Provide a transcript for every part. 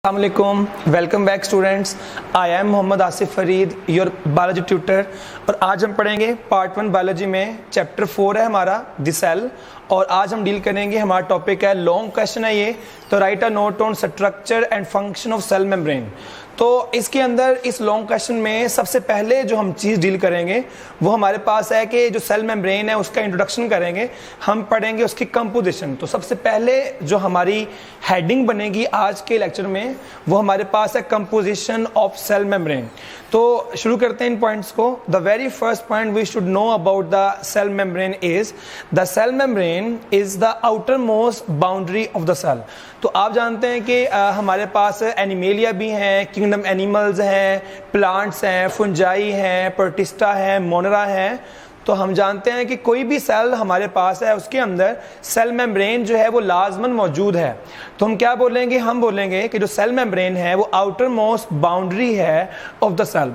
अस्सलामुअलैकुम, welcome back students. I am Mohammad Asif Farid, your biology tutor. और आज हम पढ़ेंगे पार्ट 1 बायोलॉजी में चैप्टर 4 है हमारा द सेल। और आज हम डील करेंगे, हमारा टॉपिक है लॉन्ग क्वेश्चन है ये, तो write a note on structure and function of cell membrane. तो इसके अंदर इस लॉन्ग क्वेश्चन में सबसे पहले जो हम चीज़ डील करेंगे वो हमारे पास है कि जो सेल मेम्ब्रेन है उसका इंट्रोडक्शन करेंगे, हम पढ़ेंगे उसकी कंपोजिशन। तो सबसे पहले जो हमारी हेडिंग बनेगी आज के लेक्चर में वो हमारे पास है कंपोजिशन ऑफ सेल मेम्ब्रेन। तो शुरू करते हैं इन पॉइंट्स को। The very first point we should know about the cell membrane is the cell membrane is the outer most boundary of the cell. तो आप जानते हैं कि हमारे पास एनिमेलिया भी हैं, किंगडम एनिमल्स हैं, प्लांट्स हैं, फंजाई हैं, प्रोटिस्टा हैं, मोनरा हैं। तो हम जानते हैं कि कोई भी सेल हमारे पास है उसके अंदर सेल मेम्ब्रेन जो है वो लाजमन मौजूद है। तो हम क्या बोलेंगे, हम बोलेंगे कि जो सेल मेम्ब्रेन है वो आउटर मोस्ट बाउंड्री है ऑफ द सेल।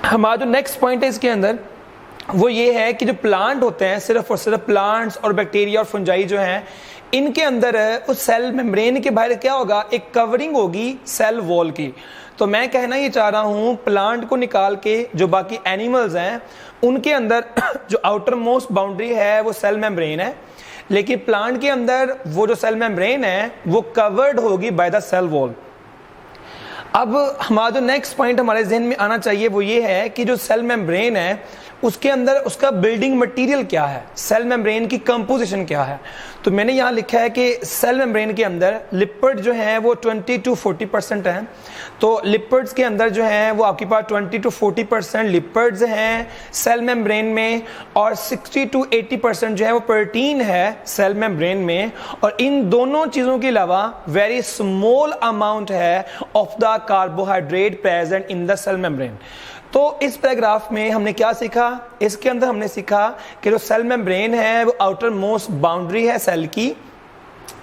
हमारा जो नेक्स्ट पॉइंट है इसके अंदर वो ये है कि जो प्लांट होते हैं, सिर्फ और सिर्फ प्लांट्स और बैक्टीरिया और फंजाई जो हैं, इनके अंदर उस सेल मेम्ब्रेन के बाहर क्या होगा, एक कवरिंग होगी सेल वॉल की। तो मैं कहना ये चाह रहा हूँ, प्लांट को निकाल के जो बाकी एनिमल्स हैं उनके अंदर जो आउटर मोस्ट बाउंड्री है वो सेल मेम्ब्रेन है, लेकिन प्लांट के अंदर वो जो सेल मेम्ब्रेन है वो कवर्ड होगी बाय द सेल वॉल। अब हमारा जो नेक्स्ट पॉइंट हमारे जहन में आना चाहिए वो ये है कि जो सेल मेम्ब्रेन है उसके अंदर उसका बिल्डिंग मटेरियल क्या है, सेल मेम्ब्रेन की कंपोजिशन क्या है। तो मैंने यहाँ लिखा है कि सेल मेम्ब्रेन के अंदर लिपिड जो है वो 20 to 40% है। तो लिपिड्स के अंदर जो है वो आपके पास 20 to 40% लिपिड्स हैं सेल मेम्ब्रेन में, और 60 to 80% जो है वो प्रोटीन है सेल मेम्ब्रेन में। और इन दोनों चीज़ों के अलावा वेरी स्मॉल अमाउंट है of the carbohydrate present in the cell membrane. तो इस पैराग्राफ में हमने क्या सीखा, इसके अंदर हमने सीखा कि जो सेल मेम्ब्रेन है वो आउटर मोस्ट बाउंड्री है सेल की।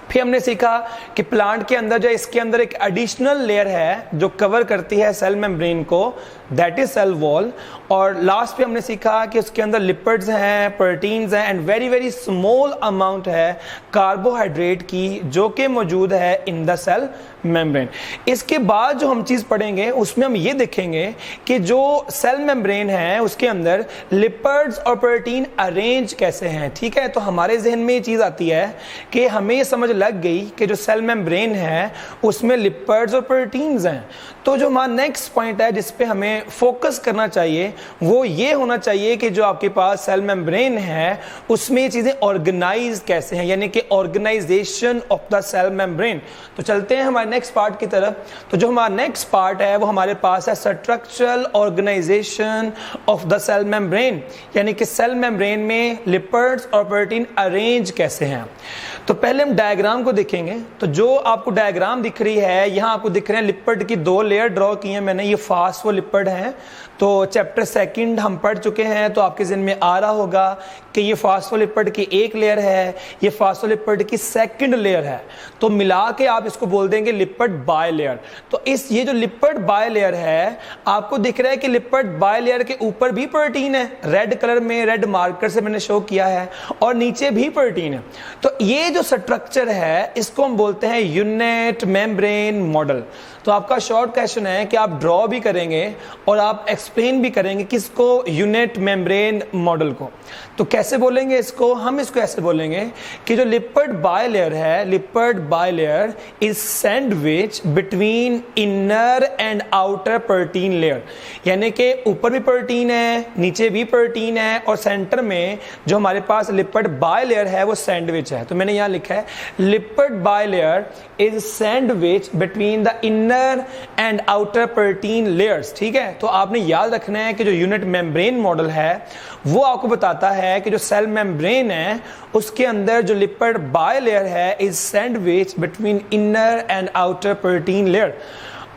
फिर हमने सीखा कि प्लांट के अंदर जो इसके अंदर एक एडिशनल लेयर है जो कवर करती है सेल मेम्ब्रेन को, दैट इज सेल वॉल। और लास्ट पे हमने सीखा कि उसके अंदर लिपिड्स हैं, प्रोटीन्स हैं, and very very small amount है कार्बोहाइड्रेट की जो कि मौजूद है इन द सेल मेम्ब्रेन। इसके बाद जो हम चीज़ पढ़ेंगे उसमें हम ये देखेंगे कि जो सेल मेम्ब्रेन है उसके अंदर लिपिड्स और प्रोटीन अरेंज कैसे हैं। ठीक है, तो हमारे जहन में ये चीज़ आती है कि हमें ये समझ लग गई कि जो सेल मेम्ब्रेन है उसमें लिपिड्स और प्रोटीन्स हैं। तो जो हमारा नेक्स्ट पॉइंट है जिस पे हमें फोकस करना चाहिए वो ये होना चाहिए कि जो आपके पास सेल मेम्ब्रेन है उसमें ये चीज़ें ऑर्गेनाइज कैसे हैं, यानी कि organisation of the cell membrane. तो चलते हैं हमारे नेक्स्ट पार्ट की तरफ। तो जो हमारा नेक्स्ट पार्ट है वो हमारे पास है structural organisation of the cell membrane, यानी कि सेल मेम्ब्रेन में लिपिड्स और प्रोटीन अरेंज कैसे हैं। तो पहले हम डायग्राम को देखेंगे। तो जो आपको डायग्राम दिख रही है, यहाँ आपको दिख रहे हैं लिपिड की 2 लेयर ड्रॉ की हैं मैंने, ये फास्फोलिपिड हैं। तो चैप्टर 2 हम पढ़ चुके हैं, तो आपके जहन में आ रहा होगा कि ये फास्फोलिपिड की एक लेयर है, ये फास्फोलिपिड की सेकंड लेयर है। तो मिला के आप इसको बोल देंगे लिपिड बायलेयर। तो ये जो लिपिड बायलेयर है, आपको दिख रहा है कि लिपिड बायलेयर के ऊपर भी प्रोटीन है, रेड कलर में रेड मार्कर से मैंने शो किया है, और नीचे भी प्रोटीन है। तो ये जो स्ट्रक्चर है इसको हम बोलते हैं यूनिट मेम्ब्रेन मॉडल। तो आपका शॉर्ट क्वेश्चन है कि आप ड्रॉ भी करेंगे और आप एक्सप्लेन भी करेंगे किसको, यूनिट मेम्ब्रेन मॉडल को। तो कैसे बोलेंगे इसको, हम इसको ऐसे बोलेंगे कि जो लिपिड बायलेयर है, lipid bilayer is sandwich between inner and outer protein layer, यानी कि ऊपर भी प्रोटीन है, नीचे भी प्रोटीन है, और सेंटर में जो हमारे पास लिपिड बायलेयर है वो सैंडविच है। तो मैंने यहाँ लिखा है lipid bilayer is sandwich between the inner and outer protein layers. ठीक है, तो आपने याद रखना है कि जो यूनिट मेम्ब्रेन मॉडल है वो आपको बताता है कि जो सेल मेम्ब्रेन है उसके अंदर जो लिपिड बायलेयर है is sandwich between inner and outer protein layer.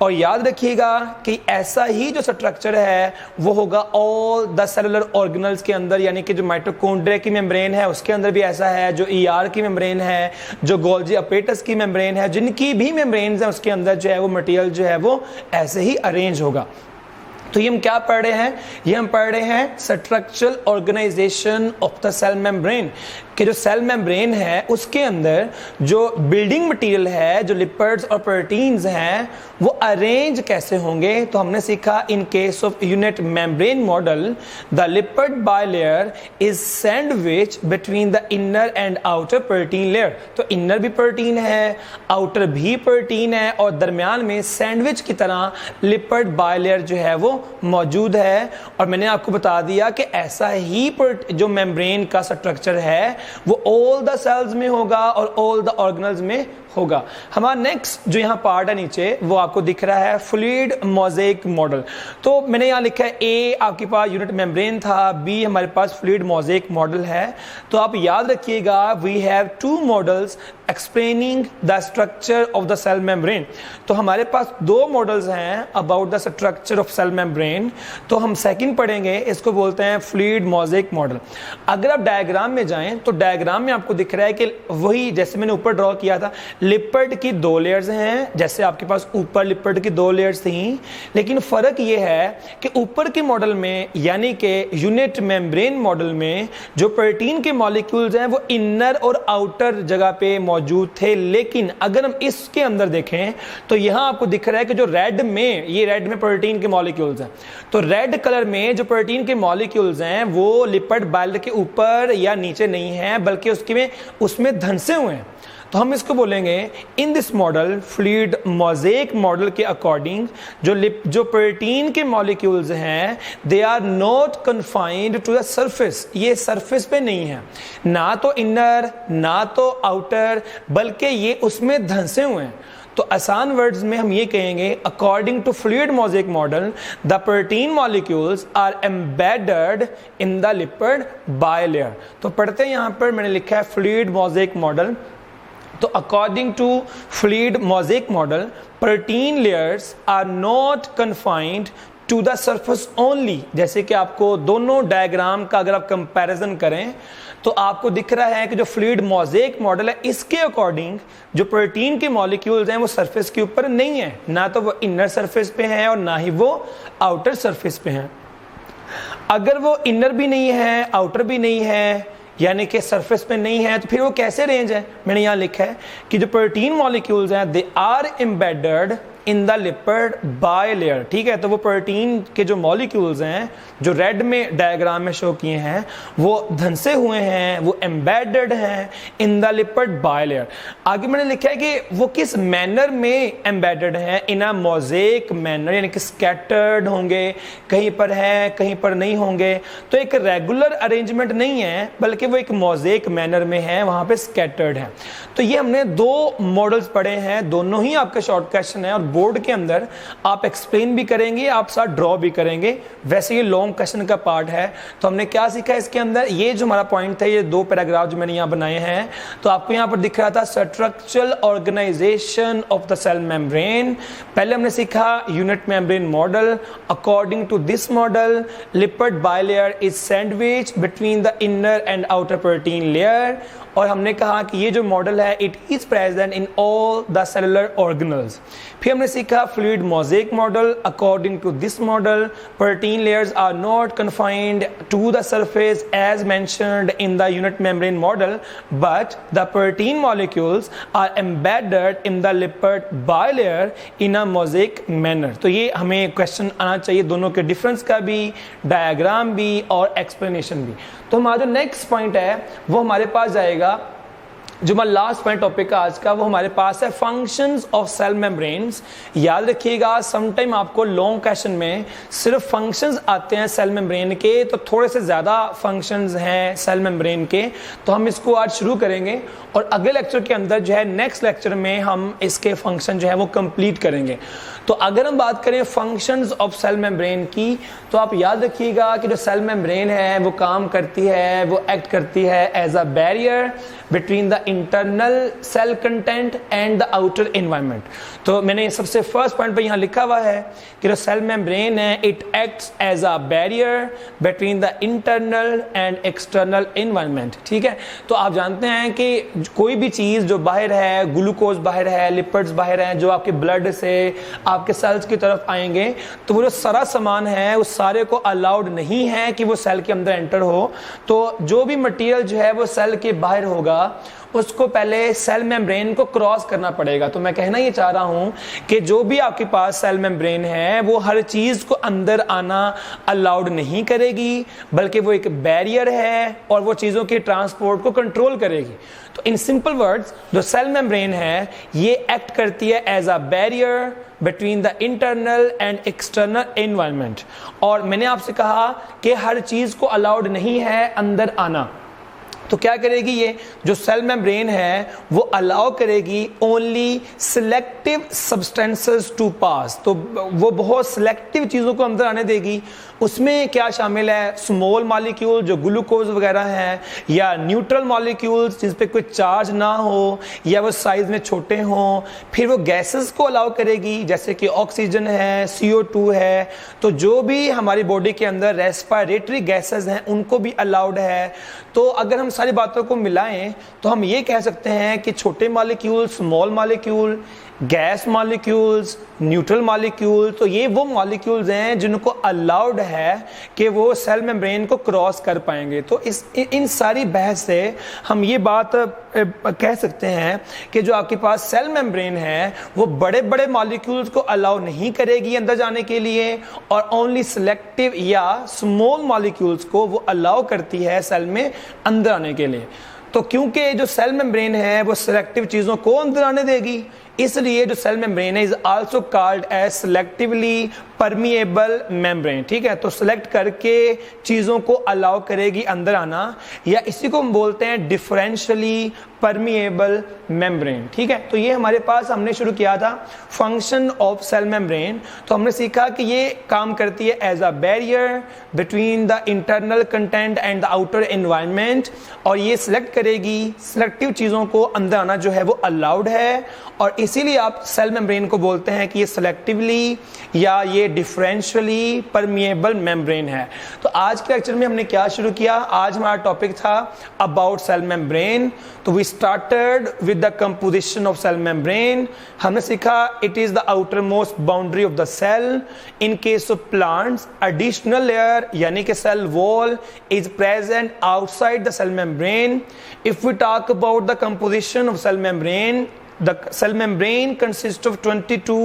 और याद रखिएगा कि ऐसा ही जो स्ट्रक्चर है वो होगा ऑल द सेलुलर ऑर्गेनल्स के अंदर, यानी कि जो माइटोकॉन्ड्रिया की मेम्ब्रेन है उसके अंदर भी ऐसा है, जो ईआर की मेम्ब्रेन है, जो गोल्जी अपैरेटस की मेम्ब्रेन है, जिनकी भी मेम्ब्रेन है उसके अंदर जो है वो मटेरियल जो है वो ऐसे ही अरेंज होगा। तो ये हम क्या पढ़ रहे हैं, ये हम पढ़ रहे हैं structural organisation of the cell membrane. कि जो सेल मेम्ब्रेन है उसके अंदर जो बिल्डिंग मटेरियल है, जो लिपिड्स और प्रोटीन्स हैं, वो अरेंज कैसे होंगे। तो हमने सीखा इन case of unit membrane model the lipid bilayer is sandwich between the inner and outer protein layer. तो इनर भी प्रोटीन है, आउटर भी प्रोटीन है और दरमियान में सैंडविच की तरह लिपिड बाइलेयर जो है वो मौजूद है। और मैंने आपको बता दिया कि ऐसा ही जो मेम्ब्रेन का स्ट्रक्चर है वो ऑल द सेल्स में होगा और ऑल द ऑर्गेनल्स में होगा। हमारा नेक्स्ट जो यहाँ पार्ट है नीचे वो आपको दिख रहा है फ्लूइड मोज़ेक मॉडल। तो मैंने यहाँ लिखा है ए आपके पास यूनिट मेम्ब्रेन था, बी हमारे पास फ्लूइड मोज़ेक मॉडल है। तो आप याद रखिएगा we have two models explaining the structure of the cell membrane. तो हमारे पास दो मॉडल्स हैं about the structure of cell membrane. तो हम सेकंड पढ़ेंगे, इसको बोलते हैं फ्लूइड मोज़ेक मॉडल। अगर आप डायग्राम में जाएं तो डायग्राम में आपको दिख रहा है कि वही जैसे मैंने ऊपर ड्रॉ किया था, लिपिड की दो लेयर्स हैं, जैसे आपके पास ऊपर लिपिड की दो लेयर्स थी। लेकिन फर्क ये है कि ऊपर के मॉडल में यानी कि यूनिट मेम्ब्रेन मॉडल में जो प्रोटीन के मॉलिक्यूल्स हैं वो इनर और आउटर जगह पे मौजूद थे। लेकिन अगर हम इसके अंदर देखें तो यहां आपको दिख रहा है कि जो रेड में, ये रेड में प्रोटीन के मॉलिक्यूल्स हैं। तो रेड कलर में जो प्रोटीन के मॉलिक्यूल्स हैं वो लिपिड बाइलेयर के ऊपर या नीचे नहीं है, बल्कि उसमें धंसे हुए हैं। तो हम इसको बोलेंगे in this model fluid mosaic model के अकॉर्डिंग जो प्रोटीन के मॉलिक्यूल्स हैं they are not confined to the surface. ये सरफेस पे नहीं है, ना तो इनर ना तो आउटर, बल्कि ये उसमें धंसे हुए हैं। तो आसान वर्ड्स में हम ये कहेंगे according to fluid mosaic model the protein molecules are embedded in the lipid bilayer. तो पढ़ते हैं यहां पर मैंने लिखा है फ्लूइड मोज़ेक मॉडल। तो according to fluid mosaic model protein layers are not confined to the surface only. जैसे कि आपको दोनों डायग्राम का अगर आप कंपैरिजन करें तो आपको दिख रहा है कि जो फ्लूइड मोज़ेक मॉडल है इसके अकॉर्डिंग जो प्रोटीन के मॉलिक्यूल्स हैं वो सरफेस के ऊपर नहीं है, ना तो वो इनर सरफेस पे हैं और ना ही वो आउटर सरफेस पे हैं। अगर वो इनर भी नहीं है आउटर भी नहीं है यानी कि सरफेस पे नहीं है, तो फिर वो कैसे रेंज है। मैंने यहाँ लिखा है कि जो प्रोटीन मॉलिक्यूल्स हैं they are embedded in the lipid bilayer. ठीक है, तो वो प्रोटीन के जो मॉलिक्यूल्स हैं जो रेड में डायग्राम में शो किए हैं वो धंसे हुए हैं, वो एम्बेडेड हैं इन द लिपिड बाइलेयर। आगे मैंने लिखा है कि वो किस मैनर में एम्बेडेड हैं, इन अ मोज़ेक मैनर, यानी कि स्कैटर्ड होंगे, कहीं पर है कहीं पर नहीं होंगे। तो एक रेगुलर अरेंजमेंट नहीं है बल्कि वो एक मोज़ेक मैनर में है, वहां पे स्कैटर्ड है। तो ये हमने दो मॉडल्स पढ़े हैं, दोनों ही आपके शॉर्ट क्वेश्चन है और बोर्ड के अंदर आप एक्सप्लेन भी करेंगे, आप साथ ड्रॉ भी करेंगे। वैसे ये लॉन्ग क्वेश्चन का पार्ट है। तो हमने क्या सीखा इसके अंदर, ये जो हमारा पॉइंट था, ये दो पैराग्राफ जो मैंने यहाँ बनाए हैं, तो आपको यहाँ पर दिख रहा था structural organisation of the cell membrane. पहले हमने सीखा unit membrane model. According to this model lipid bilayer is sandwich between the inner and outer protein layer. और हमने कहा कि ये जो मॉडल है it is present in all the cellular organelles. फिर हमने सीखा fluid mosaic model. According to this model protein layers are not confined to the surface as mentioned in the unit membrane model, but the protein molecules are embedded in the lipid bilayer in a mosaic manner. तो ये हमें question आना चाहिए, दोनों के difference का भी, diagram भी और एक्सप्लेनेशन भी। तो हमारा जो नेक्स्ट पॉइंट है वो हमारे पास जाएगा, जो हमारा लास्ट पॉइंट टॉपिक का आज का, वो हमारे पास है फंक्शंस ऑफ सेल मेम्ब्रेन्स। याद रखिएगा समटाइम आपको लॉन्ग क्वेश्चन में सिर्फ फंक्शंस आते हैं सेल मेम्ब्रेन के, तो थोड़े से ज्यादा फंक्शंस हैं सेल मेम्ब्रेन के। तो हम इसको आज शुरू करेंगे और अगले लेक्चर के अंदर जो है नेक्स्ट लेक्चर में हम इसके फंक्शन जो है वो कंप्लीट करेंगे। तो अगर हम बात करें फंक्शंस ऑफ सेल मेम्ब्रेन की, तो आप याद रखिएगा कि जो सेल मेम्ब्रेन है वो काम करती है, वो एक्ट करती है as a barrier between the internal cell content and the outer environment. तो मैंने सबसे फर्स्ट पॉइंट पे यहाँ लिखा हुआ है कि जो सेल मेम्ब्रेन है it acts as a barrier between the internal and external environment. ठीक है, तो आप जानते हैं कि कोई भी चीज़ जो बाहर है, ग्लूकोज बाहर है, लिपिड्स बाहर हैं, जो आपके ब्लड से आपके सेल्स की तरफ आएंगे, तो वो जो सारा सामान है उस सारे को अलाउड नहीं है कि वो सेल के अंदर एंटर हो। तो जो भी मटेरियल जो है वो सेल के बाहर होगा उसको पहले सेल मेम्ब्रेन को क्रॉस करना पड़ेगा। तो मैं कहना ये चाह रहा हूं कि जो भी आपके पास सेल मेम्ब्रेन है वो हर चीज को अंदर आना अलाउड नहीं करेगी, बल्कि वो एक बैरियर है और वो चीजों के ट्रांसपोर्ट को कंट्रोल करेगी। तो इन सिंपल वर्ड्स जो सेल मेम्ब्रेन है ये एक्ट करती है as a barrier between the internal and external environment. और मैंने आपसे कहा कि हर चीज को अलाउड नहीं है अंदर आना, तो क्या करेगी ये जो सेल मेम्ब्रेन है वो अलाउ करेगी ओनली सिलेक्टिव सब्सटेंसेस टू पास। तो वो बहुत सिलेक्टिव चीज़ों को अंदर आने देगी। उसमें क्या शामिल है? स्मॉल मॉलिक्यूल जो ग्लूकोज वगैरह हैं, या न्यूट्रल मॉलिक्यूल्स जिस पे कोई चार्ज ना हो या वो साइज में छोटे हों। फिर वो गैसेस को अलाउ करेगी जैसे कि ऑक्सीजन है, CO2 है। तो जो भी हमारी बॉडी के अंदर रेस्पिरेटरी गैसेस हैं उनको भी अलाउड है। तो अगर हम सारी बातों को मिलाएं तो हम ये कह सकते हैं कि छोटे molecule, small molecule, gas molecules, neutral molecule, तो ये वो मॉलिक्यूल्स हैं जिनको अलाउड है कि वो सेल मेम्ब्रेन को क्रॉस कर पाएंगे। तो इन सारी बहस से हम ये बात कह सकते हैं कि जो आपके पास सेल मेम्ब्रेन है वो बड़े बड़े मॉलिक्यूल्स को अलाउ नहीं करेगी अंदर जाने के लिए, और ओनली सिलेक्टिव या स्मॉल मॉलिक्यूल्स को वो अलाउ करती है सेल में अंदर आने के लिए। तो क्योंकि जो सेल मेम्ब्रेन है वो सिलेक्टिव चीज़ों को अंदर आने देगी, इसलिए जो सेल मेम्ब्रेन है is also called as selectively permeable membrane. ठीक है, तो सिलेक्ट करके चीज़ों को अलाउ करेगी अंदर आना, या इसी को हम बोलते हैं डिफरेंशियली परमिएबल मेम्ब्रेन। ठीक है, तो ये हमारे पास हमने शुरू किया था फंक्शन ऑफ सेल मेम्ब्रेन। तो हमने सीखा कि ये काम करती है as a barrier between the internal content and the outer environment, और ये सिलेक्ट करेगी सिलेक्टिव चीज़ों को अंदर आना जो है वो अलाउड है, और इसीलिए आप सेल मेम्ब्रेन को बोलते हैं कि ये सिलेक्टिवली या ये डिफरेंशियली परमिएबल मेम्ब्रेन है। तो आज के लेक्चर में हमने क्या शुरू किया? आज हमारा टॉपिक था अबाउट सेल मेम्ब्रेन। तो we started with the composition of cell membrane. हमने सीखा it is the outer most boundary of the cell. In case of plants additional layer यानी कि cell wall is present outside the cell membrane. If we talk about the composition of cell membrane, the cell membrane consists of 20 to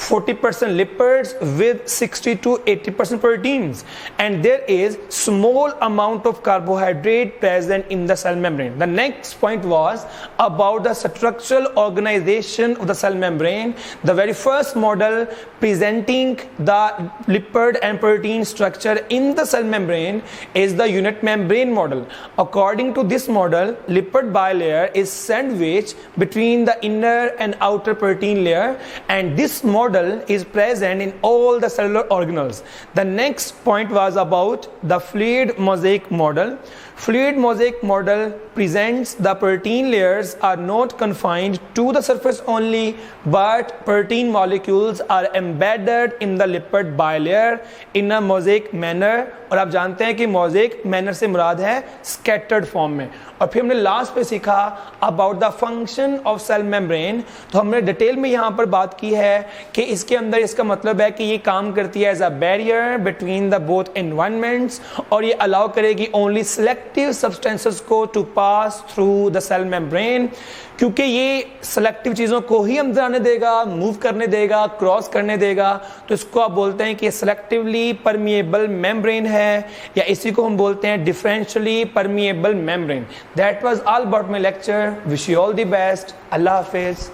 40% lipids with 60 to 80% proteins, and there is small amount of carbohydrate present in the cell membrane. The next point was about the structural organization of the cell membrane. The very first model presenting the lipid and protein structure in the cell membrane is the unit membrane model. According to this model, lipid bilayer is sandwiched between the inner and outer protein layer, and this model is present in all the cellular organelles. The next point was about the fluid mosaic model. Fluid mosaic model presents the protein layers are not confined to the surface only, but protein molecules are embedded in the lipid bilayer in a mosaic manner. और आप जानते हैं कि mosaic manner से मुराद है scattered form में। और फिर हमने लास्ट पे सीखा about the function of cell membrane। तो हमने डिटेल में यहाँ पर बात की है कि इसके अंदर इसका मतलब है कि ये काम करती है as a barrier between the both environments, और ये अलाउ करेगी only selective substances को to pass through the cell membrane, क्योंकि ये सेलेक्टिव चीज़ों को ही अंदर आने देगा, मूव करने देगा, क्रॉस करने देगा। तो इसको आप बोलते हैं कि सेलेक्टिवली परमिएबल मेम्ब्रेन है, या इसी को हम बोलते हैं differentially permeable membrane. That was all about my lecture. Wish you all the best. अल्लाह हाफिज़।